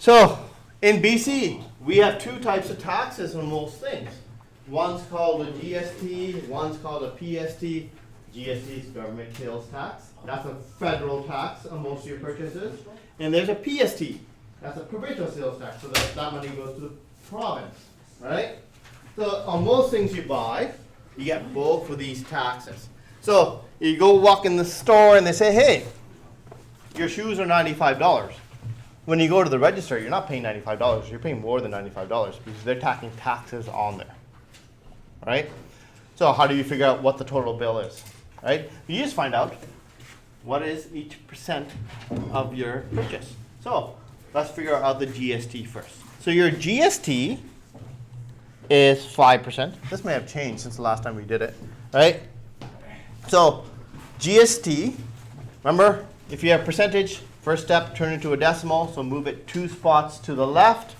So in BC, we have two types of taxes on most things. One's called a GST, one's called a PST. GST is government sales tax. That's a federal tax on most of your purchases. And there's a PST. That's a provincial sales tax. So that money goes to the province, right? So on most things you buy, you get both of these taxes. So you go walk in the store and they say, hey, your shoes are $95. When you go to the register, you're not paying $95. You're paying more than $95 because they're tacking taxes on there, right? So how do you figure out what the total bill is, right? You just find out what is each percent of your purchase. So let's figure out the GST first. So your GST is 5%. This may have changed since the last time we did it, right? So GST, remember, if you have percentage, first step, turn it into a decimal, so move it 2 spots to the left.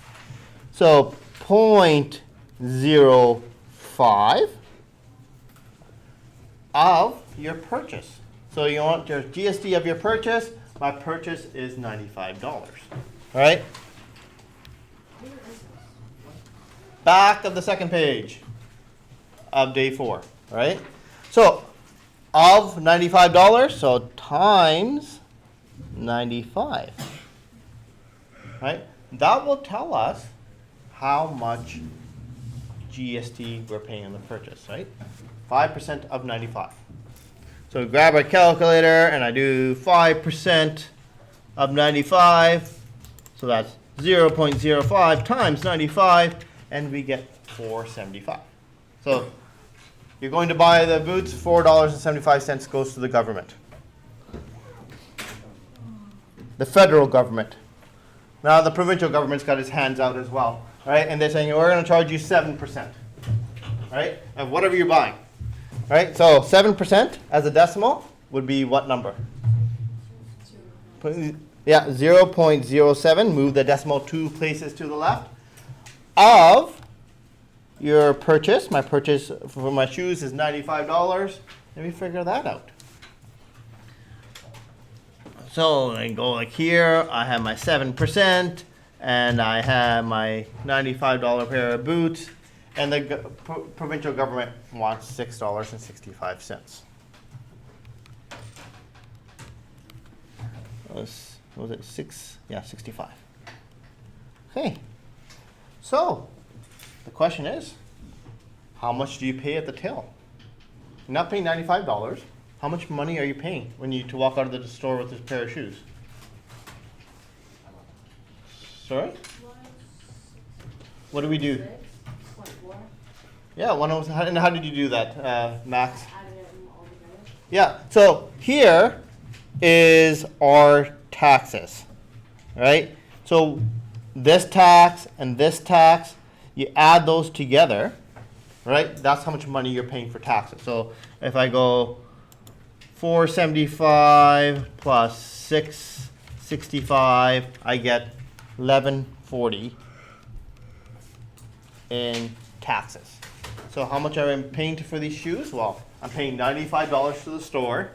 So 0.05 of your purchase. So you want your GST of your purchase. My purchase is $95. All right? Back of the second page of day 4. All right? So of $95, so times 95. Right? That will tell us how much GST we're paying on the purchase, right? 5% of 95. So grab a calculator and I do 5% of 95. So that's 0.05 times 95 and we get $4.75. So you're going to buy the boots, $4.75 goes to the government. The federal government. Now the provincial government's got its hands out as well, right? And they're saying, we're going to charge you 7%, right? Of whatever you're buying, right? So 7% as a decimal would be what number? Yeah, 0.07. Move the decimal 2 places to the left. Of your purchase, my purchase for my shoes is $95. Let me figure that out. So I go like here, I have my 7%, and I have my $95 pair of boots, and the provincial government wants $6.65. Was it 6? Yeah, 65. Okay. So the question is, how much do you pay at the till? You're not paying $95. How much money are you paying when you to walk out of the store with this pair of shoes? Sorry? What do we do? 6.4. Yeah, and how did you do that, Max? Yeah, so here is our taxes, right? So this tax and this tax, you add those together, right? That's how much money you're paying for taxes. So if I go 475 plus 665, I get 1140 in taxes. So how much am I paying for these shoes? Well, I'm paying $95 to the store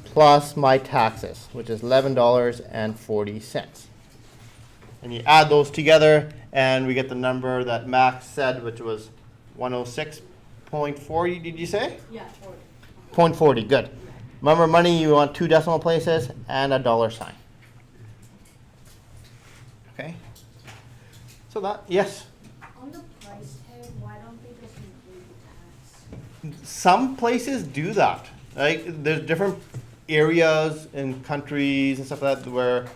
plus my taxes, which is $11.40. And you add those together and we get the number that Max said, which was 106.40, did you say? Yeah, 40. 0.40, good. Remember, money, you want 2 decimal places and a dollar sign. Okay? So that, yes? On the price tag, why don't they just include the tax? Some places do that. Like, there's different areas in countries and stuff like that where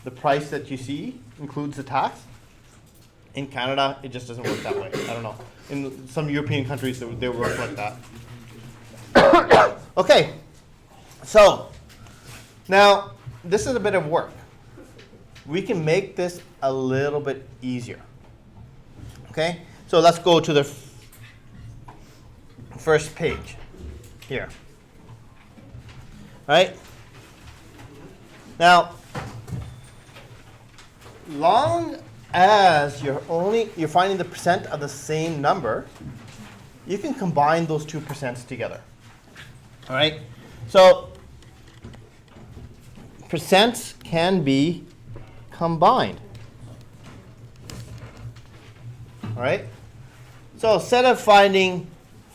the price that you see includes the tax. In Canada, it just doesn't work that way. I don't know. In some European countries, they work like that. Okay, so now this is a bit of work. We can make this a little bit easier. Okay, so let's go to the first page here. All right. Now, long as you're finding the percent of the same number, you can combine those 2 percents together. All right, so percents can be combined. All right? So instead of finding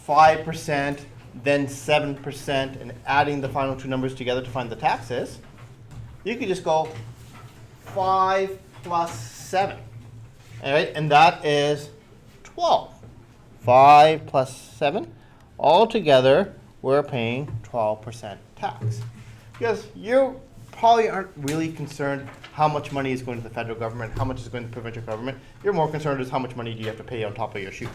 5%, then 7%, and adding the final two numbers together to find the taxes, you could just go 5 plus 7. All right? And that is 12. 5 plus 7. Altogether, we're paying 12% tax. Because you probably aren't really concerned how much money is going to the federal government, how much is going to the provincial government. You're more concerned is how much money do you have to pay on top of your shoes,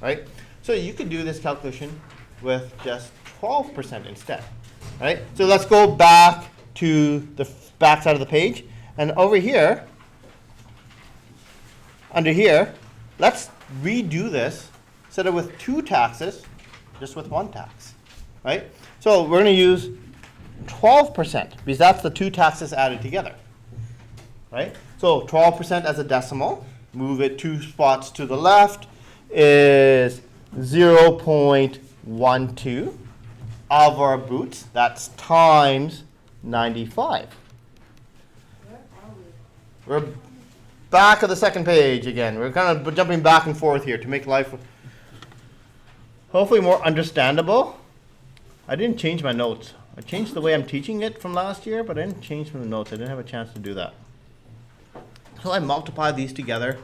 right? So you could do this calculation with just 12% instead, right? So let's go back to the back side of the page. And over here, under here, let's redo this instead of with 2 taxes, just with 1 tax, right? So we're going to use 12% because that's the 2 taxes added together, right? So 12% as a decimal, move it 2 spots to the left, is 0.12 of our boots. That's times 95. Where are we? We're back of the second page again. We're kind of jumping back and forth here to make life hopefully more understandable. I didn't change my notes. I changed the way I'm teaching it from last year, but I didn't change from the notes. I didn't have a chance to do that. So I multiply these together,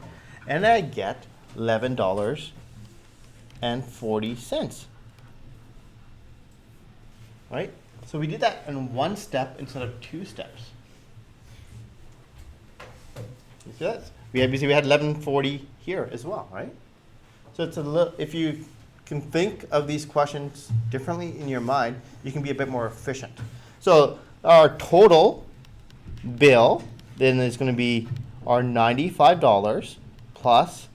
and I get $11.40. Right? So we did that in 1 step instead of 2 steps. You see that? We had 1140 here as well, right? So it's a little, if you can think of these questions differently in your mind, you can be a bit more efficient. So our total bill then is going to be our $95 plus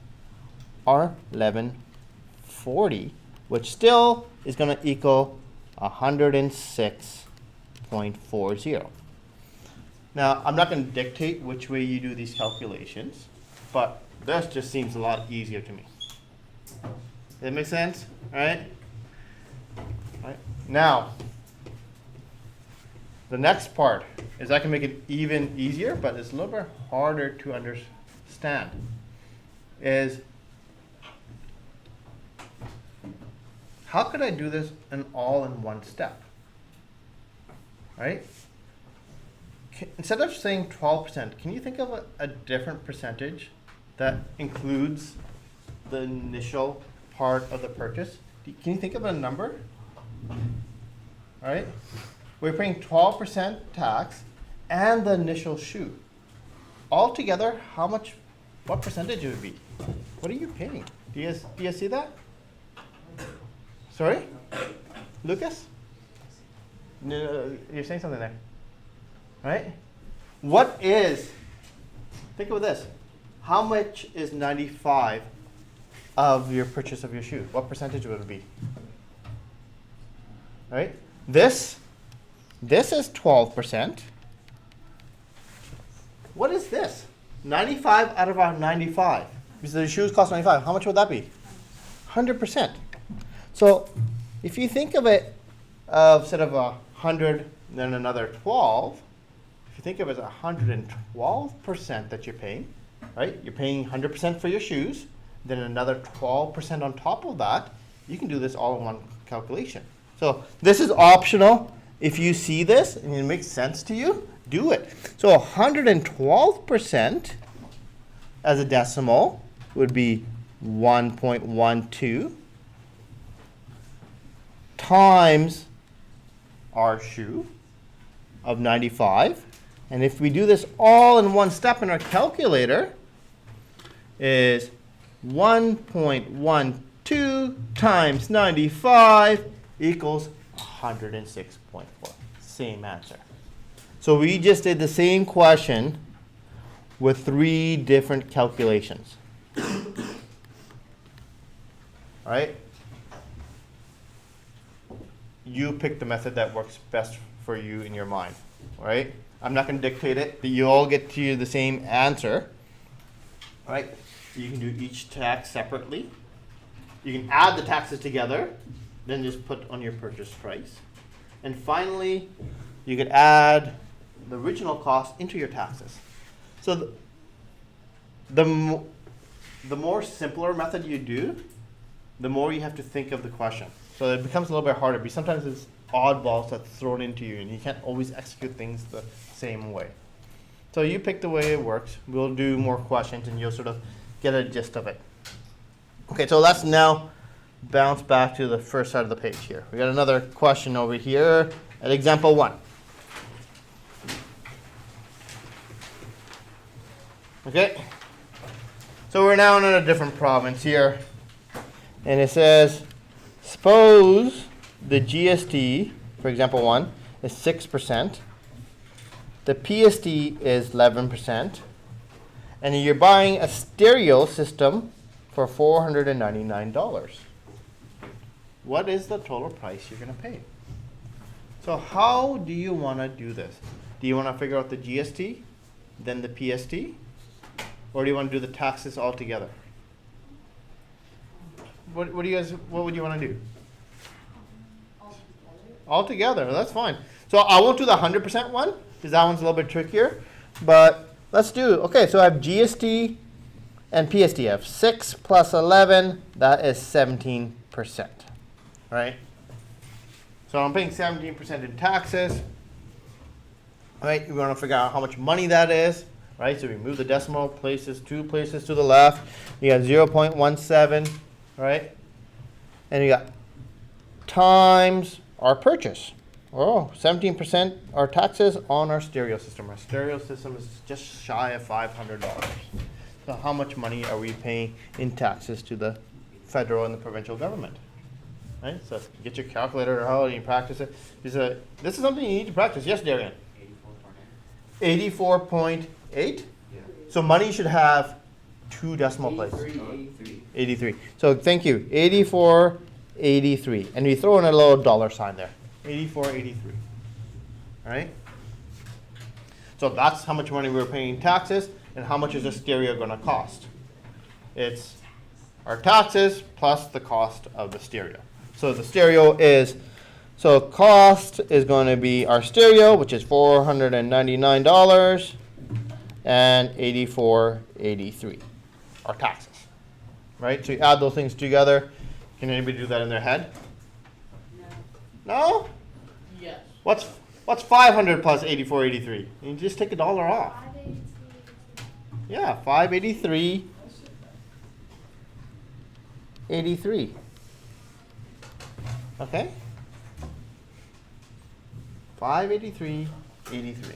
our $11.40, which still is going to equal 106.40. Now, I'm not going to dictate which way you do these calculations, but this just seems a lot easier to me. Does that make sense? All right? All right. Now, the next part is I can make it even easier, but it's a little bit harder to understand. Is how could I do this all in 1 step? Right? Instead of saying 12%, can you think of a different percentage that includes the initial part of the purchase? Can you think of a number? All right? We're paying 12% tax and the initial shoe. Altogether, what percentage would it be? What are you paying? Do you guys see that? Sorry? Lucas? No, you're saying something there. Right? Think of this. How much is 95 of your purchase of your shoe? What percentage would it be? Right? This is 12%. What is this? 95 out of our 95. Because the shoes cost 95. How much would that be? 100%. So if you think of it instead of 100, then another 12, if you think of it as 112% that you're paying, right? You're paying 100% for your shoes, then another 12% on top of that. You can do this all in one calculation. So this is optional. If you see this and it makes sense to you, do it. So 112% as a decimal would be 1.12 times our shoe of 95. And if we do this all in 1 step in our calculator, is 1.12 times 95 equals 106.4. Same answer. So we just did the same question with 3 different calculations. All right? You pick the method that works best for you in your mind. All right? I'm not going to dictate it, but you all get to the same answer. All right? You can do each tax separately. You can add the taxes together, then just put on your purchase price. And finally, you could add the original cost into your taxes. So the more simpler method you do, the more you have to think of the question. So it becomes a little bit harder because sometimes it's oddballs that's thrown into you and you can't always execute things the same way. So you pick the way it works. We'll do more questions and you'll sort of get a gist of it. Okay, so let's now bounce back to the first side of the page here. We got another question over here at example 1. Okay, so we're now in a different province here. And it says, suppose the GST, for example 1, is 6%. The PST is 11%. And you're buying a stereo system for $499. What is the total price you're going to pay? So how do you want to do this? Do you want to figure out the GST, then the PST? Or do you want to do the taxes all together? What would you want to do? All together, that's fine. So I won't do the 100% one, because that one's a little bit trickier. But let's do, okay, so I have GST and PST. I have 6 plus 11, that is 17%. Right? So I'm paying 17% in taxes. Right? We want to figure out how much money that is. Right? So we move the decimal places, 2 places to the left. You got 0.17. Right? And you got times our purchase. Oh, 17% our taxes on our stereo system. Our stereo system is just shy of $500. So how much money are we paying in taxes to the federal and the provincial government? Right? So get your calculator out and you practice it. This is something you need to practice. Yes, Darian? 84.8? Yeah. So money should have 2 decimal places. 83. So thank you. 84.83. And we throw in a little dollar sign there. 84.83. All right? So that's how much money we're paying in taxes, and how much is a stereo going to cost? It's our taxes plus the cost of the stereo. So the stereo is, so cost is going to be our stereo, which is $499, and 84.83, our taxes. Right? So you add those things together. Can anybody do that in their head? No? Yes. What's 500 plus 84.83? You just take $1 off. 583. Yeah, 583.83. Okay? 583.83.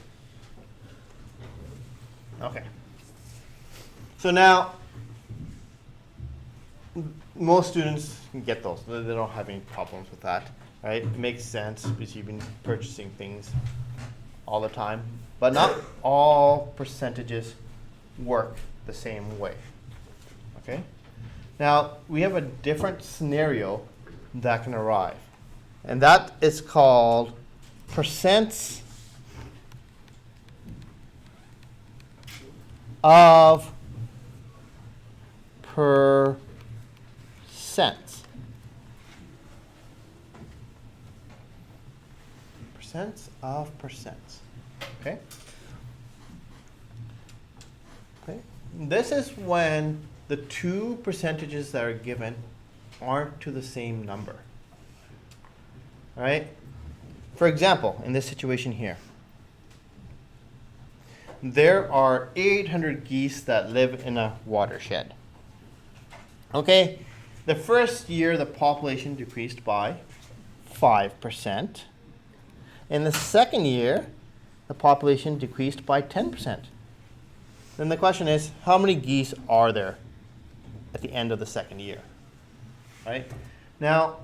Okay. So now, most students can get those. They don't have any problems with that. Right? It makes sense because you've been purchasing things all the time. But not all percentages work the same way. Okay? Now, we have a different scenario that can arrive. And that is called percents of percents. Percents of percents. Okay? Okay. This is when the 2 percentages that are given aren't to the same number. All right? For example, in this situation here, there are 800 geese that live in a watershed. Okay? The first year, the population decreased by 5%. In the second year, the population decreased by 10%. Then the question is, how many geese are there at the end of the second year? Right? Now,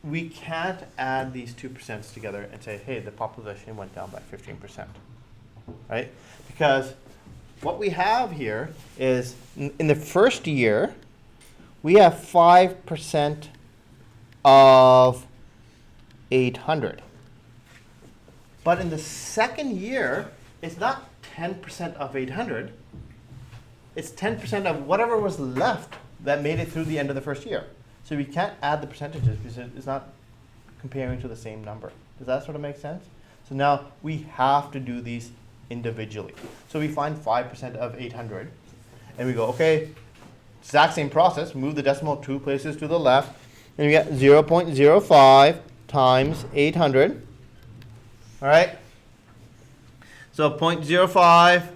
we can't add these 2% together and say, hey, the population went down by 15%. Right? Because what we have here is, in the first year, we have 5% of 800. But in the second year, it's not 10% of 800. It's 10% of whatever was left that made it through the end of the first year. So we can't add the percentages because it's not comparing to the same number. Does that sort of make sense? So now we have to do these individually. So we find 5% of 800, and we go, okay, exact same process, move the decimal 2 places to the left, and we get 0.05 times 800. All right? So 0.05.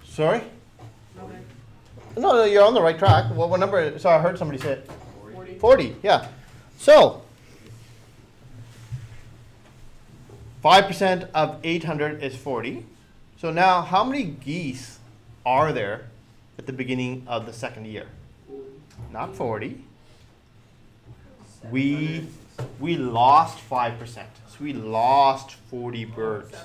Sorry? No, you're on the right track. What number? Sorry, I heard somebody say it. 40, yeah. So 5% of 800 is 40. So now, how many geese are there at the beginning of the second year? Not 40. We lost 5%. So we lost 40 birds.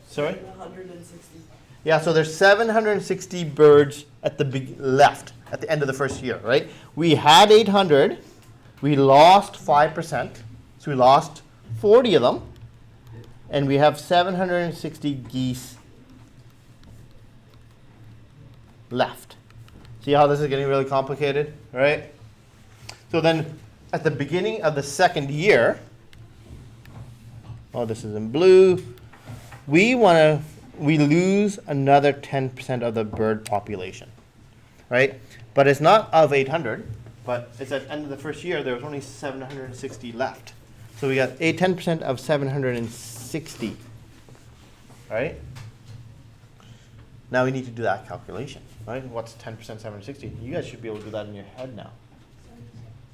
Sorry? 160. Yeah, so there's 760 birds at the left at the end of the first year, right? We had 800. We lost 5%. So we lost 40 of them. And we have 760 geese left. See how this is getting really complicated, right? So then at the beginning of the second year, oh, this is in blue, we lose another 10% of the bird population, right? But it's not of 800, but it's at the end of the first year, there was only 760 left. So we got 10% of 760, right? Now we need to do that calculation, right? What's 10% 760? You guys should be able to do that in your head now.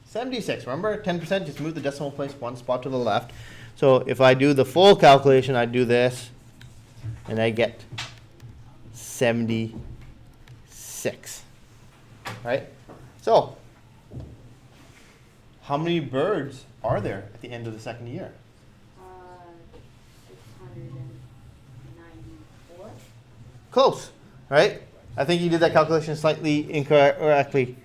76, remember? 10%, just move the decimal place one spot to the left. So if I do the full calculation, I do this, and I get 76, right? So, how many birds are there at the end of the second year? 694. Close, right? I think you did that calculation slightly incorrectly.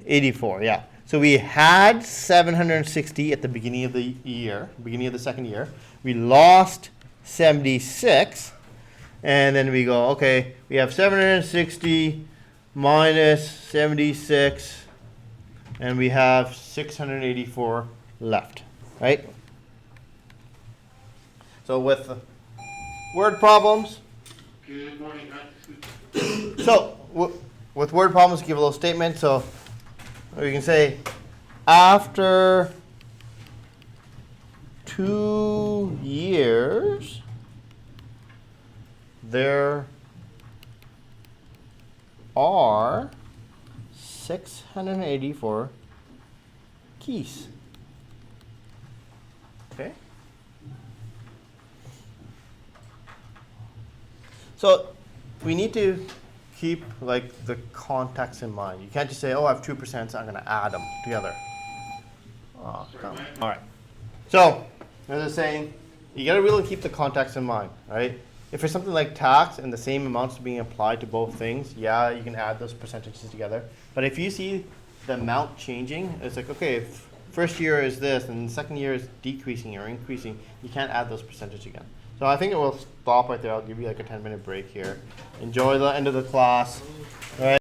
84, yeah. So we had 760 at the beginning of the year, beginning of the second year. We lost 76, and then we go, okay, we have 760 minus 76, and we have 684 left, right? So with word problems, Good morning, so with word problems, give a little statement. So we can say, after 2 years, there are 684 keys. Okay? So we need to keep like the context in mind. You can't just say, oh, I have 2%, so I'm going to add them together. Oh, come on. All right. So, as I was saying, you got to really keep the context in mind, right? If it's something like tax and the same amounts being applied to both things, yeah, you can add those percentages together. But if you see the amount changing, it's like, okay, if first year is this and the second year is decreasing or increasing, you can't add those percentages again. So I think it will stop right there. I'll give you like a 10-minute break here. Enjoy the end of the class. All right.